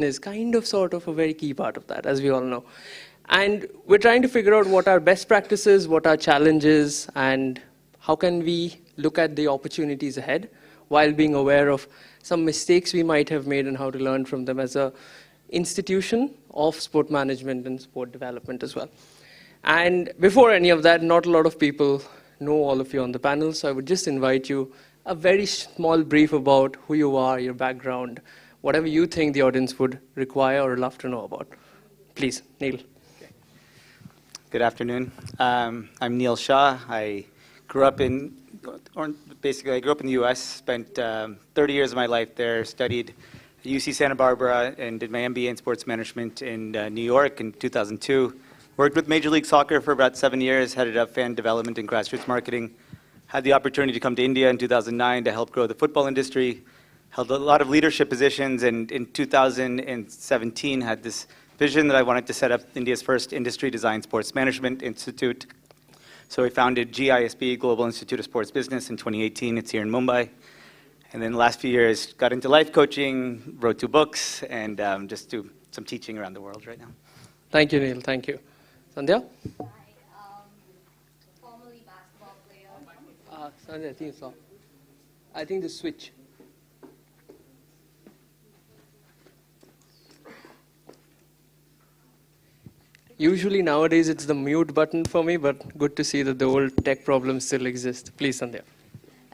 is kind of sort of a very key part of that, as we all know. And we're trying to figure out what our best practices, what our challenges, and how can we look at the opportunities ahead while being aware of some mistakes we might have made and how to learn from them as a institution of sport management and sport development as well. And before any of that, not a lot of people know all of you on the panel, so I would just invite you a very small brief about who you are, your background, whatever you think the audience would require or love to know about. Please, Neil. Good afternoon. I'm Neil Shah. I grew up in, I grew up in the U.S., spent 30 years of my life there, studied at UC Santa Barbara, and did my MBA in sports management in New York in 2002. Worked with Major League Soccer for about 7 years, headed up fan development and grassroots marketing. Had the opportunity to come to India in 2009 to help grow the football industry. Held a lot of leadership positions, and in 2017 had this vision that I wanted to set up India's first industry-designed sports management institute. So we founded GISB, Global Institute of Sports Business, in 2018. It's here in Mumbai. And then the last few years, got into life coaching, wrote 2 books, and just do some teaching around the world right now. Thank you, Neil. Thank you. Sandhya? Hi, formerly basketball player. Sandhya, I think it's off. I think the switch. Usually nowadays it's the mute button for me, but good to see that the old tech problems still exist. Please, Sandhya.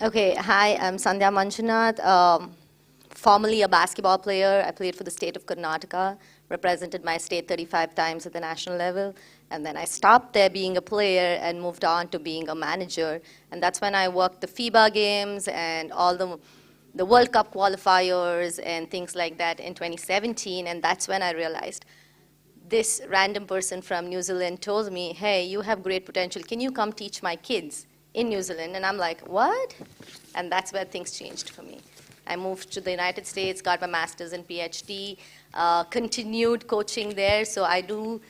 Okay, hi, I'm Sandhya Manjunath. Formerly a basketball player. I played for the state of Karnataka, represented my state 35 times at the national level, and then I stopped there being a player and moved on to being a manager. And that's when I worked the FIBA games and all the World Cup qualifiers and things like that in 2017, and that's when I realized this random person from New Zealand told me, hey, you have great potential. Can you come teach my kids in New Zealand? And I'm like, what? And that's where things changed for me. I moved to the United States, got my master's and PhD, continued coaching there. So I do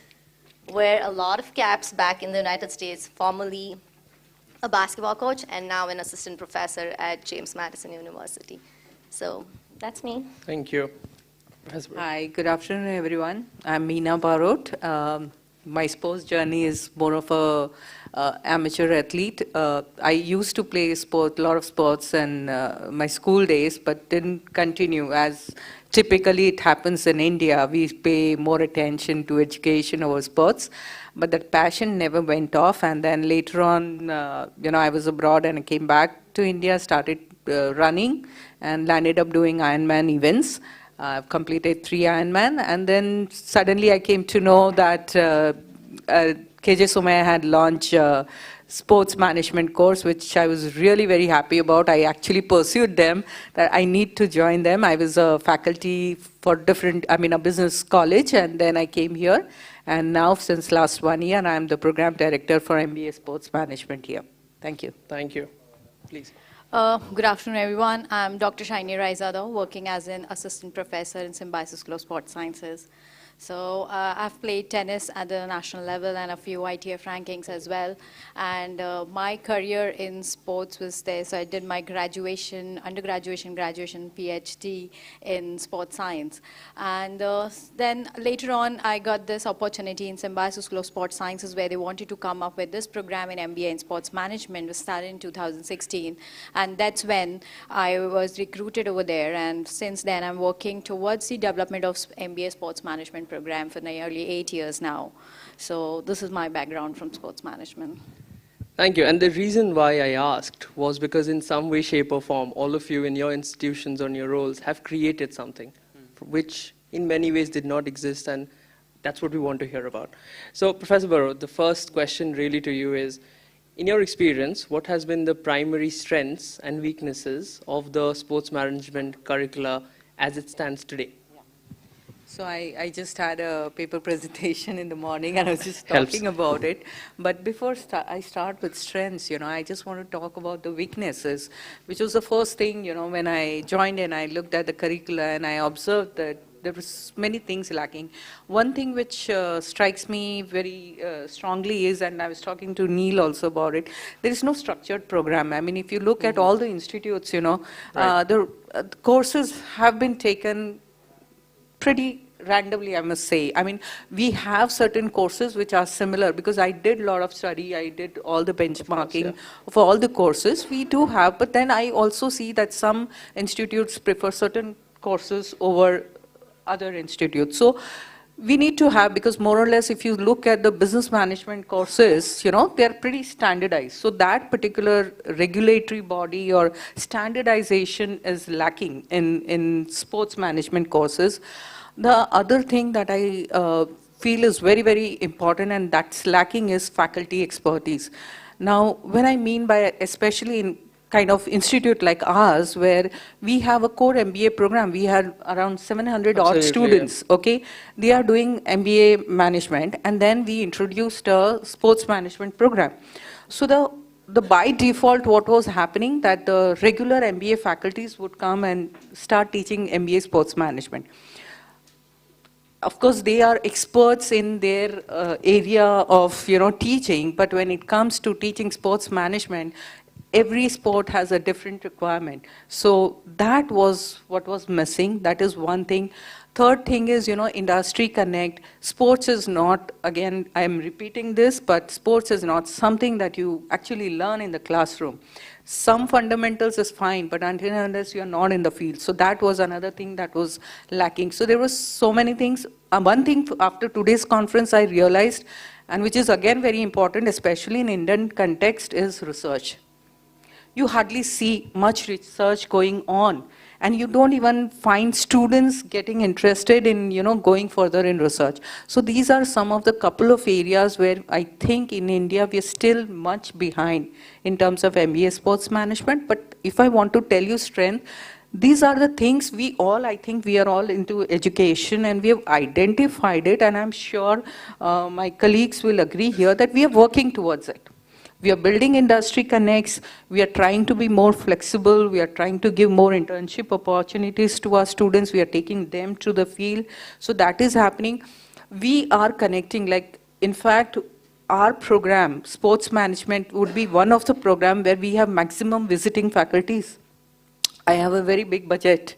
wear a lot of caps back in the United States, formerly a basketball coach, and now an assistant professor at James Madison University. So that's me. Thank you. Hi, good afternoon, everyone. I'm Meena Barot. My sports journey is more of a amateur athlete. I used to play a lot of sports in my school days, but didn't continue. As typically it happens in India, we pay more attention to education over sports, but that passion never went off. And then later on, I was abroad and I came back to India, started running, and landed up doing Ironman events. I've completed 3 Ironman, and then suddenly I came to know that KJSIM had launched a sports management course, which I was really very happy about. I actually pursued them, that I need to join them. I was a faculty for a business college, and then I came here. And now, since last 1 year, I'm the program director for MBA Sports Management here. Thank you. Thank you. Please. Good afternoon, everyone. I'm Dr. Shaini Raizada, working as an assistant professor in Symbiosis School of Sports Sciences. So I've played tennis at the national level and a few ITF rankings as well. And my career in sports was there. So I did my graduation, undergraduation, graduation, PhD in sports science. And then later on, I got this opportunity in Symbiosis School of Sports Sciences where they wanted to come up with this program in MBA in sports management, which started in 2016. And that's when I was recruited over there. And since then, I'm working towards the development of MBA sports management program for nearly 8 years now. So this is my background from sports management. Thank you. And the reason why I asked was because in some way, shape or form, all of you in your institutions, on your roles, have created something which in many ways did not exist, and that's what we want to hear about. So Professor Barot, the first question really to you is, in your experience, what has been the primary strengths and weaknesses of the sports management curricula as it stands today? So I just had a paper presentation in the morning and I was just talking about it. But before I start with strengths, I just want to talk about the weaknesses, which was the first thing, when I joined and I looked at the curricula and I observed that there was many things lacking. One thing which strikes me very strongly is, and I was talking to Neil also about it, there is no structured program. I mean, if you look at all the institutes, the courses have been taken pretty randomly, I must say. I mean, we have certain courses which are similar, because I did a lot of study, I did all the benchmarking for all the courses. We do have, but then I also see that some institutes prefer certain courses over other institutes. So we need to have, because more or less if you look at the business management courses, they're pretty standardized. So that particular regulatory body or standardization is lacking in sports management courses. The other thing that I feel is very, very important and that's lacking is faculty expertise. Now, when I mean by, especially in kind of institute like ours, where we have a core MBA program. We had around 700 odd students, okay? They are doing MBA management, and then we introduced a sports management program. So the by default, what was happening, that the regular MBA faculties would come and start teaching MBA sports management. Of course, they are experts in their area of teaching, but when it comes to teaching sports management, every sport has a different requirement. So that was what was missing. That is one thing. Third thing is, industry connect. Sports is not, again, I'm repeating this, but sports is not something that you actually learn in the classroom. Some fundamentals is fine, but until and unless you're not in the field. So that was another thing that was lacking. So there was so many things. One thing after today's conference I realized, and which is again very important, especially in Indian context, is research. You hardly see much research going on, and you don't even find students getting interested in going further in research. So these are some of the couple of areas where I think in India we are still much behind in terms of MBA sports management. But if I want to tell you strength, these are the things I think we are all into education and we have identified it, and I'm sure my colleagues will agree here that we are working towards it. We are building industry connects. We are trying to be more flexible. We are trying to give more internship opportunities to our students. We are taking them to the field. So that is happening. We are connecting, in fact, our program, sports management, would be one of the programs where we have maximum visiting faculties. I have a very big budget.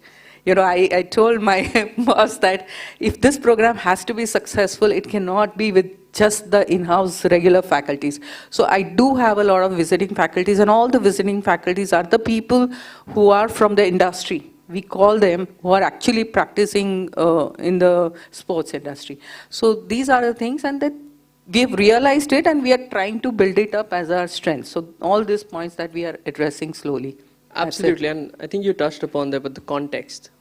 I told my boss that if this program has to be successful, it cannot be with just the in-house regular faculties. So I do have a lot of visiting faculties, and all the visiting faculties are the people who are from the industry. We call them who are actually practicing in the sports industry. So these are the things, and that we've realized it, and we are trying to build it up as our strength. So all these points that we are addressing slowly. Absolutely, and I think you touched upon that, but the context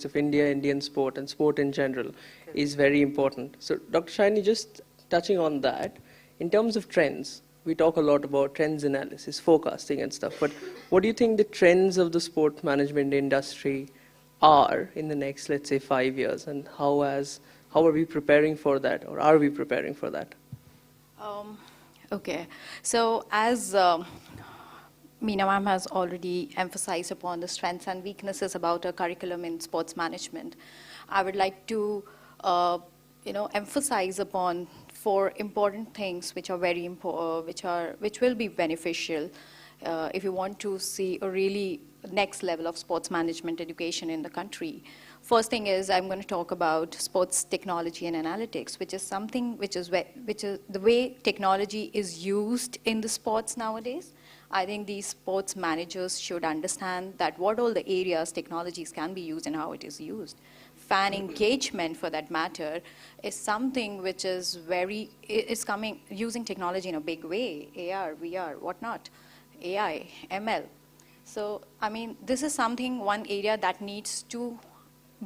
of India, Indian sport, and sport in general is very important. So Dr. Shaini, just touching on that, in terms of trends, we talk a lot about trends analysis, forecasting and stuff, but what do you think the trends of the sport management industry are in the next, let's say, 5 years, and how are we preparing for that, or are we preparing for that? Okay, so as Meena ma'am has already emphasized upon the strengths and weaknesses about a curriculum in sports management, I would like to emphasize upon 4 important things which are very important, which will be beneficial if you want to see a really next level of sports management education in the country. First thing is I'm going to talk about sports technology and analytics, which is something which is the way technology is used in the sports nowadays. I think these sports managers should understand that what all the areas technologies can be used and how it is used. Fan engagement, for that matter, is something which is coming using technology in a big way, AR, VR, whatnot, AI, ML. So, I mean, this is one area that needs to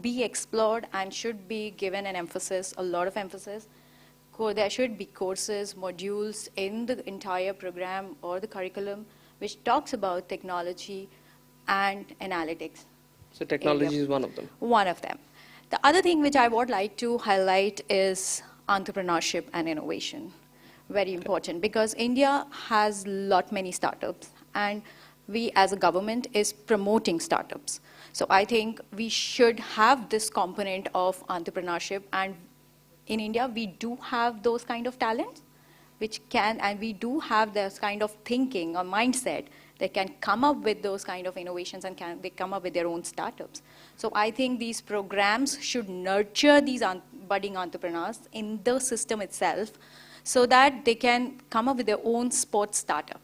be explored and should be given an emphasis, a lot of emphasis. There should be courses, modules in the entire program or the curriculum which talks about technology and analytics. So technology is one of them. One of them. The other thing which I would like to highlight is entrepreneurship and innovation. Very important, because India has many startups, and we as a government is promoting startups. So I think we should have this component of entrepreneurship, and in India we do have those kind of talents which can, and we do have this kind of thinking or mindset that can come up with those kind of innovations and they come up with their own startups. So I think these programs should nurture these budding entrepreneurs in the system itself so that they can come up with their own sports startup.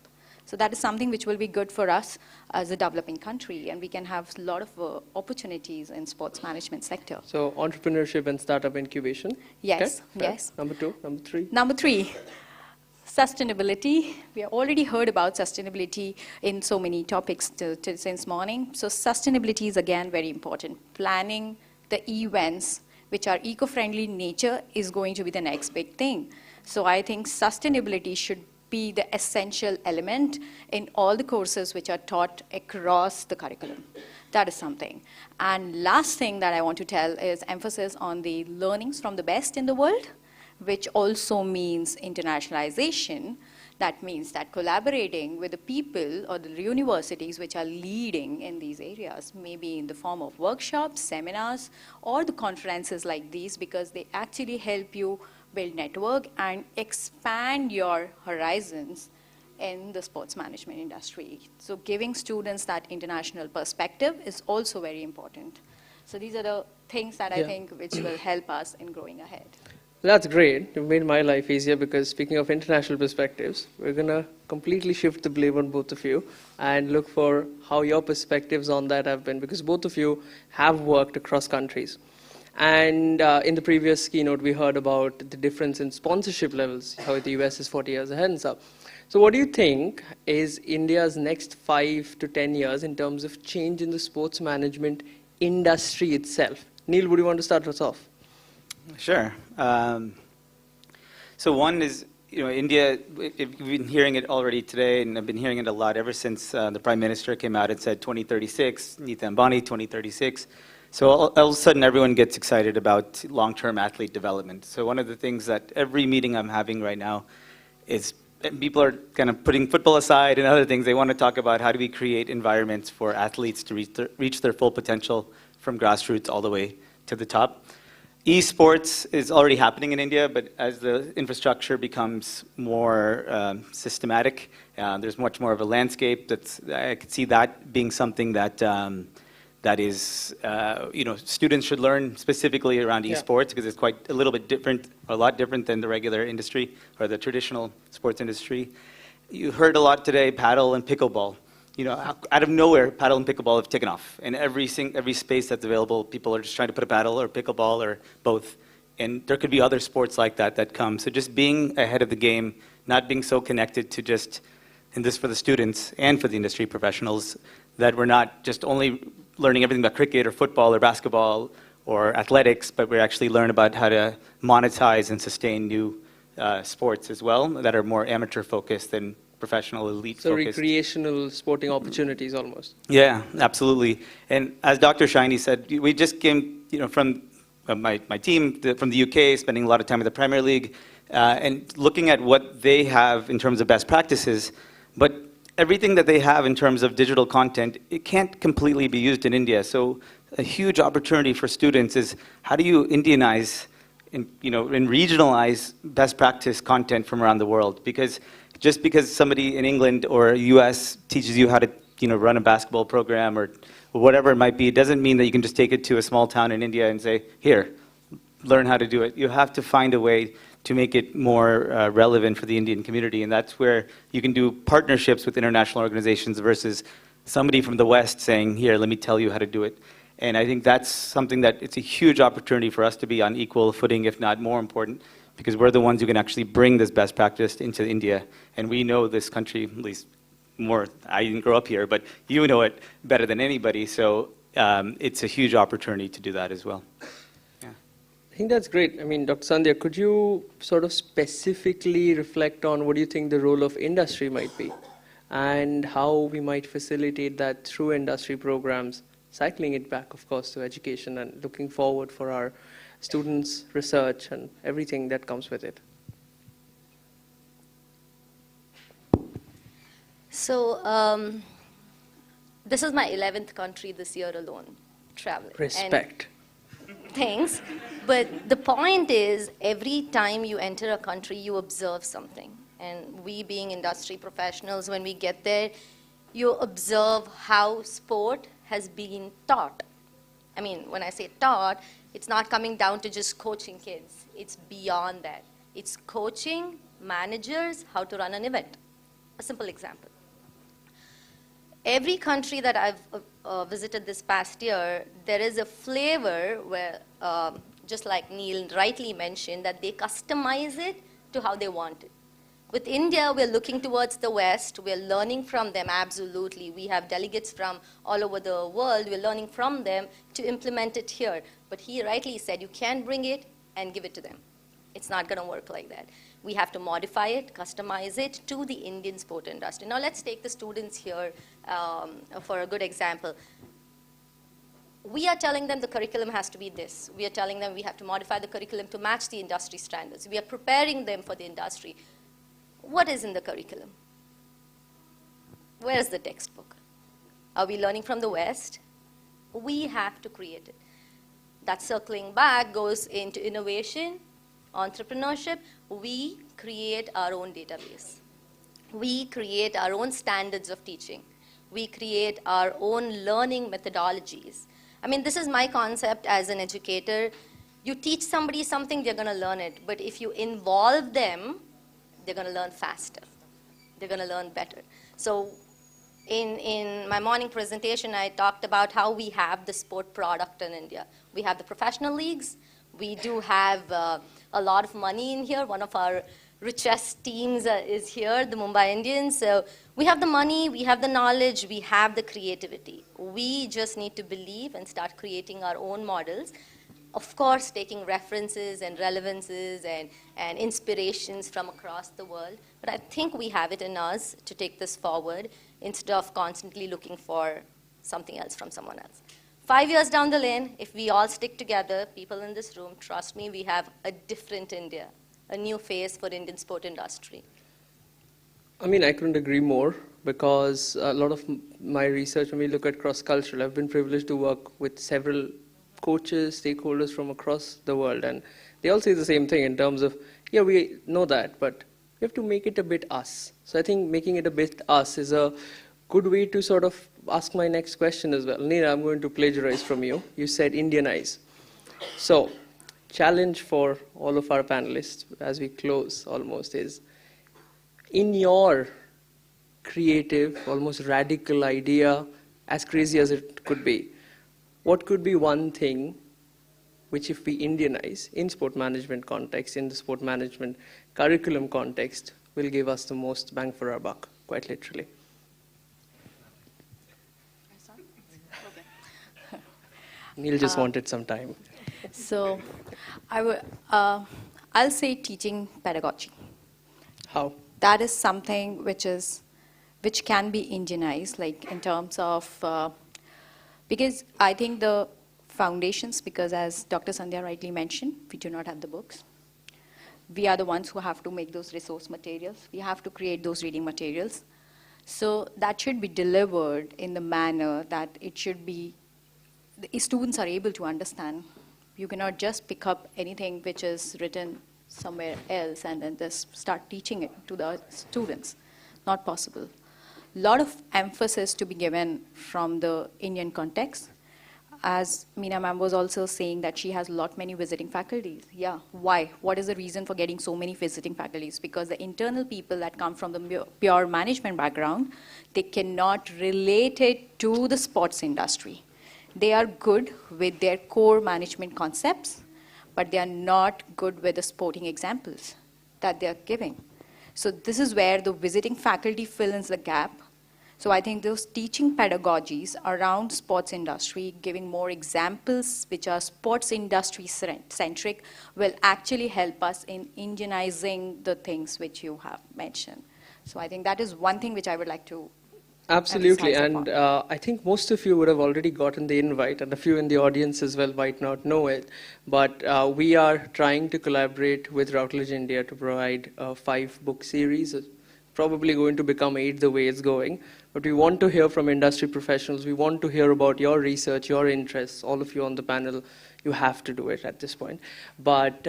So that is something which will be good for us as a developing country, and we can have a lot of opportunities in sports management sector. So entrepreneurship and startup incubation. Yes, okay. yes. Number 2, number 3. Number 3, sustainability. We have already heard about sustainability in so many topics since morning. So sustainability is again very important. Planning the events which are eco-friendly in nature is going to be the next big thing. So I think sustainability should be the essential element in all the courses which are taught across the curriculum. That is something. And last thing that I want to tell is emphasis on the learnings from the best in the world, which also means internationalization. That means that collaborating with the people or the universities which are leading in these areas, maybe in the form of workshops, seminars, or the conferences like these, because they actually help you build network and expand your horizons in the sports management industry. So giving students that international perspective is also very important. So these are the things that I think which will help us in growing ahead. That's great. You've made my life easier because speaking of international perspectives, we're going to completely shift the blame on both of you and look for how your perspectives on that have been, because both of you have worked across countries. And in the previous keynote, we heard about the difference in sponsorship levels, how the US is 40 years ahead and stuff. So what do you think is India's next 5 to 10 years in terms of change in the sports management industry itself? Neil, would you want to start us off? Sure. So one is, India, we've been hearing it already today, and I've been hearing it a lot ever since the Prime Minister came out and said 2036, Nita Ambani 2036. So all of a sudden, everyone gets excited about long-term athlete development. So one of the things that every meeting I'm having right now is people are kind of putting football aside and other things. They want to talk about how do we create environments for athletes to reach their full potential from grassroots all the way to the top. Esports is already happening in India, but as the infrastructure becomes more systematic, there's much more of a landscape. I could see that being something that that is, students should learn specifically around esports because it's quite a little bit different, a lot different than the regular industry or the traditional sports industry. You heard a lot today, paddle and pickleball. Out of nowhere, paddle and pickleball have taken off. In every space that's available, people are just trying to put a paddle or pickleball or both. And there could be other sports like that come. So just being ahead of the game, not being so connected to just, and this for the students and for the industry professionals, that we're not just only learning everything about cricket or football or basketball or athletics, but we actually learn about how to monetize and sustain new sports as well that are more amateur focused than professional elite focused. So recreational sporting opportunities almost. Yeah, absolutely. And as Dr. Shiny said, we just came from my team from the UK, spending a lot of time with the Premier League and looking at what they have in terms of best practices. But everything that they have in terms of digital content, it can't completely be used in India. So a huge opportunity for students is how do you Indianize and regionalize best practice content from around the world? Because just because somebody in England or US teaches you how to run a basketball program or whatever it might be, it doesn't mean that you can just take it to a small town in India and say, here, learn how to do it. You have to find a way to make it more relevant for the Indian community. And that's where you can do partnerships with international organizations versus somebody from the West saying, here, let me tell you how to do it. And I think that's something that it's a huge opportunity for us to be on equal footing, if not more important, because we're the ones who can actually bring this best practice into India. And we know this country, at least more, I didn't grow up here, but you know it better than anybody. So it's a huge opportunity to do that as well. I think that's great. I mean, Dr. Sandhya, could you sort of specifically reflect on what do you think the role of industry might be and how we might facilitate that through industry programs, cycling it back, of course, to education and looking forward for our students, research, and everything that comes with it? So this is my 11th country this year alone, traveling. Respect. Thanks. But the point is, every time you enter a country, you observe something. And we being industry professionals, when we get there, you observe how sport has been taught. I mean, when I say taught, it's not coming down to just coaching kids. It's beyond that. It's coaching managers how to run an event. A simple example. Every country that I've visited this past year, there is a flavor where, just like Neil rightly mentioned, that they customize it to how they want it. With India, we're looking towards the West. We're learning from them, absolutely. We have delegates from all over the world. We're learning from them to implement it here. But he rightly said, you can't bring it and give it to them. It's not going to work like that. We have to modify it, customize it to the Indian sport industry. Now, let's take the students here for a good example. We are telling them the curriculum has to be this. We are telling them we have to modify the curriculum to match the industry standards. We are preparing them for the industry. What is in the curriculum? Where's the textbook? Are we learning from the West? We have to create it. That circling back goes into innovation, entrepreneurship. We create our own database. We create our own standards of teaching. We create our own learning methodologies. I mean, this is my concept as an educator. You teach somebody something, they're going to learn it. But if you involve them, they're going to learn faster. They're going to learn better. So in my morning presentation, I talked about how we have the sport product in India. We have the professional leagues. We do have a lot of money in here. One of our richest teams is here, the Mumbai Indians. So we have the money, we have the knowledge, we have the creativity. We just need to believe and start creating our own models. Of course, taking references and relevances and inspirations from across the world. But I think we have it in us to take this forward instead of constantly looking for something else from someone else. 5 years down the lane, if we all stick together, people in this room, trust me, we have a different India, a new face for Indian sport industry. I mean, I couldn't agree more, because a lot of my research, when we look at cross-cultural, I've been privileged to work with several coaches, stakeholders from across the world, and they all say the same thing in terms of, yeah, we know that, but we have to make it a bit us. So I think making it a bit us is a good way to sort of ask my next question as well. Neera, I'm going to plagiarize from you. You said Indianize. So, challenge for all of our panelists as we close almost is, in your creative, almost radical idea, as crazy as it could be, what could be one thing which, if we Indianize in sport management context, in the sport management curriculum context, will give us the most bang for our buck, quite literally? Neil just wanted some time. So I'll say teaching pedagogy. How? That is something which can be Indianized, like in terms of, because I think the foundations, because as Dr. Sandhya rightly mentioned, we do not have the books. We are the ones who have to make those resource materials. We have to create those reading materials. So that should be delivered in the manner that it should be, the students are able to understand. You cannot just pick up anything which is written somewhere else and then just start teaching it to the students. Not possible. A lot of emphasis to be given from the Indian context. As Meena ma'am was also saying that she has many visiting faculties. Yeah, why? What is the reason for getting so many visiting faculties? Because the internal people that come from the pure management background, they cannot relate it to the sports industry. They are good with their core management concepts, but they are not good with the sporting examples that they are giving. So this is where the visiting faculty fills in the gap. So I think those teaching pedagogies around sports industry, giving more examples which are sports industry centric, will actually help us in Indianizing the things which you have mentioned. So I think that is one thing which I would like to Absolutely, and I think most of you would have already gotten the invite, and a few in the audience as well might not know it, but we are trying to collaborate with Routledge India to provide a 5-book series. It's probably going to become 8 the way it's going, but we want to hear from industry professionals. We want to hear about your research, your interests. All of you on the panel, you have to do it at this point. But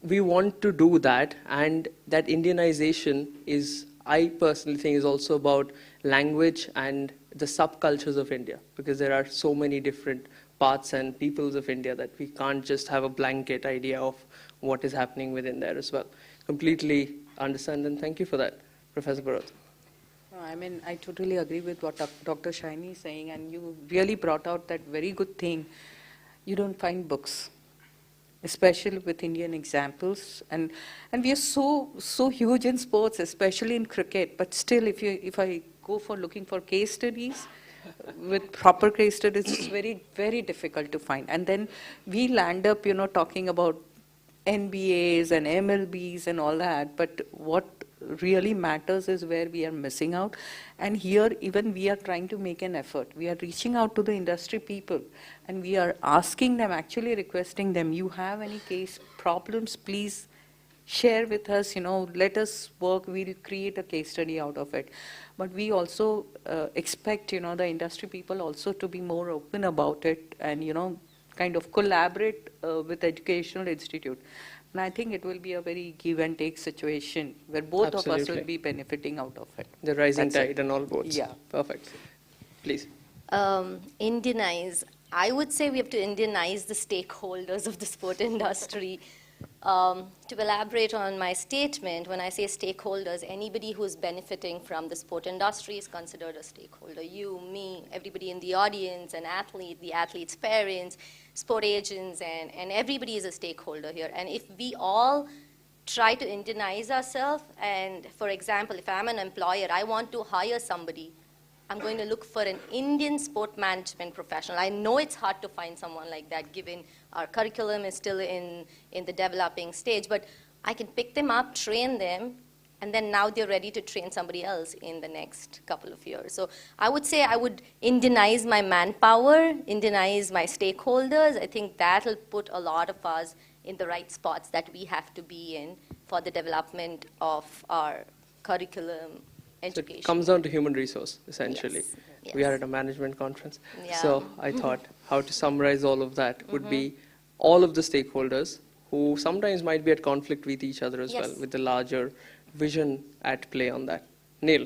we want to do that, and that Indianization is, I personally think, is also about language and the subcultures of India, because there are so many different parts and peoples of India that we can't just have a blanket idea of what is happening within there as well. Completely understand, and thank you for that, Professor Barot. I mean, I totally agree with what Dr. Shaini is saying, and you really brought out that very good thing. You don't find books, especially with Indian examples, and we are so huge in sports, especially in cricket. But still, if I go for looking for case studies, with proper case studies, it's very difficult to find. And then we land up, talking about NBAs and MLBs and all that. But what really matters is where we are missing out. And here, even we are trying to make an effort. We are reaching out to the industry people, and we are asking them, actually requesting them, you have any case problems, please share with us, let us work, we'll create a case study out of it. But we also expect, the industry people also to be more open about it and, kind of collaborate with educational institute. And I think it will be a very give and take situation where both of us will be benefiting out of it. The rising tide and all boats. Yeah. Perfect. Please. Indianize. I would say we have to Indianize the stakeholders of the sport industry. To elaborate on my statement, when I say stakeholders, anybody who is benefiting from the sport industry is considered a stakeholder. You, me, everybody in the audience, an athlete, the athlete's parents, sport agents, and everybody is a stakeholder here. And if we all try to Indianize ourselves, and for example, if I'm an employer, I want to hire somebody, I'm going to look for an Indian sport management professional. I know it's hard to find someone like that given our curriculum is still in the developing stage, but I can pick them up, train them, and then now they're ready to train somebody else in the next couple of years. So I would say I would Indianize my manpower, Indianize my stakeholders. I think that'll put a lot of us in the right spots that we have to be in for the development of our curriculum. Education. So it comes down to human resource, essentially. Yes, yes. We are at a management conference. Yeah. So I thought how to summarize all of that would be all of the stakeholders who sometimes might be at conflict with each other as well, with the larger vision at play on that. Neil.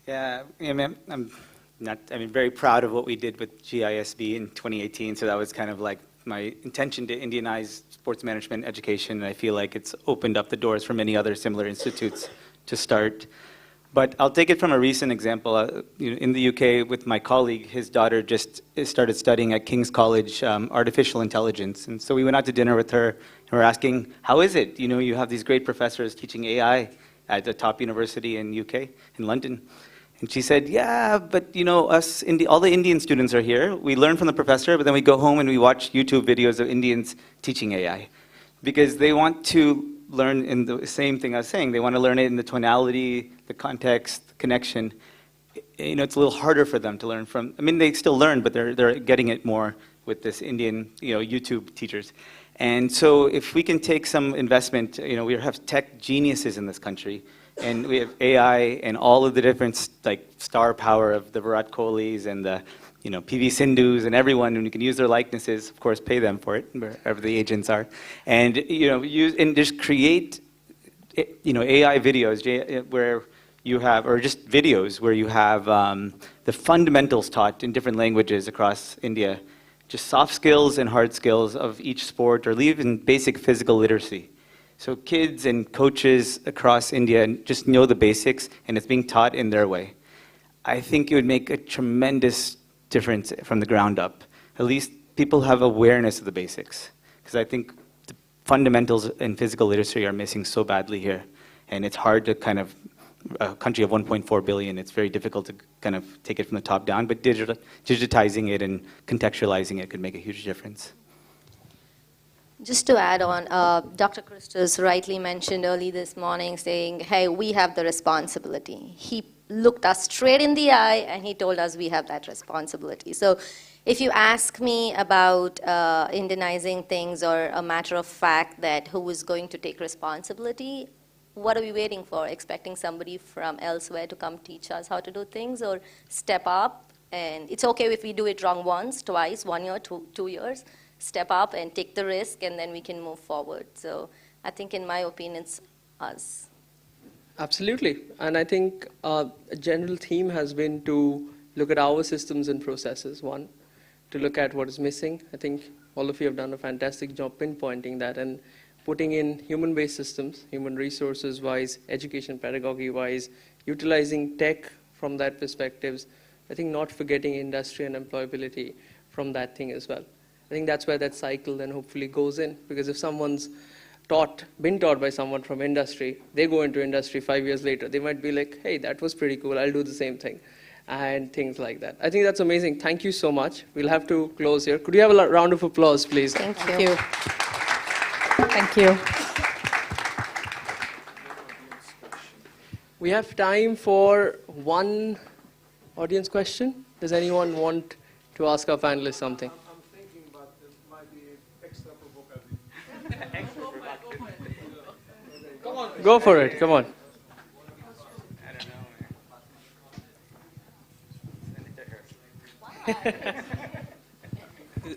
Yeah, I'm very proud of what we did with GISB in 2018. So that was kind of like my intention to Indianize sports management education. And I feel like it's opened up the doors for many other similar institutes to start. But I'll take it from a recent example. In the UK, with my colleague, his daughter just started studying at King's College artificial intelligence. And so we went out to dinner with her, and we're asking, how is it? You have these great professors teaching AI at the top university in UK, in London. And she said, yeah, but all the Indian students are here. We learn from the professor, but then we go home and we watch YouTube videos of Indians teaching AI. Because they want to learn in the same thing I was saying. They want to learn it in the tonality, the context, the connection. It's a little harder for them to learn from. They still learn, but they're getting it more with this Indian, YouTube teachers. And so if we can take some investment, we have tech geniuses in this country, and we have AI and all of the different star power of the Virat Kohlis and the PV Sindhus and everyone, and you can use their likenesses, of course, pay them for it, wherever the agents are, and use and just create, AI videos where you have, or just videos where you have the fundamentals taught in different languages across India, just soft skills and hard skills of each sport, or even basic physical literacy. So kids and coaches across India just know the basics, and it's being taught in their way. I think it would make a tremendous difference from the ground up. At least people have awareness of the basics, because I think the fundamentals in physical literacy are missing so badly here, and it's hard to kind of, a country of 1.4 billion, it's very difficult to kind of take it from the top down, but digitizing it and contextualizing it could make a huge difference. Just to add on, Dr. Christos rightly mentioned early this morning saying, hey, we have the responsibility. He looked us straight in the eye and he told us we have that responsibility. So if you ask me about Indianizing things, or a matter of fact that who is going to take responsibility, what are we waiting for? Expecting somebody from elsewhere to come teach us how to do things, or step up? And it's okay if we do it wrong once, twice, 1 year, 2 years. Step up and take the risk, and then we can move forward. So I think, in my opinion, it's us. Absolutely. And I think a general theme has been to look at our systems and processes, one, to look at what is missing. I think all of you have done a fantastic job pinpointing that and putting in human-based systems, human resources-wise, education pedagogy-wise, utilizing tech from that perspectives. I think not forgetting industry and employability from that thing as well. I think that's where that cycle then hopefully goes in, because if someone's been taught by someone from industry, they go into industry 5 years later, they might be like, hey, that was pretty cool, I'll do the same thing, and things like that. I think that's amazing. Thank you so much. We'll have to close here. Could you have a round of applause, please? Thank Thank you. you. Thank you. We have time for one audience question. Does anyone want to ask our panelists something? I'm thinking, but it might be extra provocative. Go for it, come on.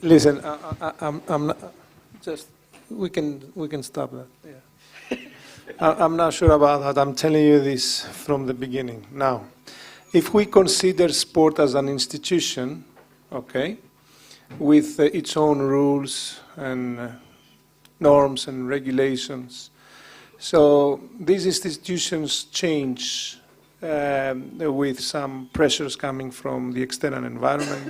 Listen, I'm not, just we can stop that. Yeah. I'm not sure about that. I'm telling you this from the beginning. Now, if we consider sport as an institution, okay, with its own rules and norms and regulations, so these institutions change with some pressures coming from the external environment.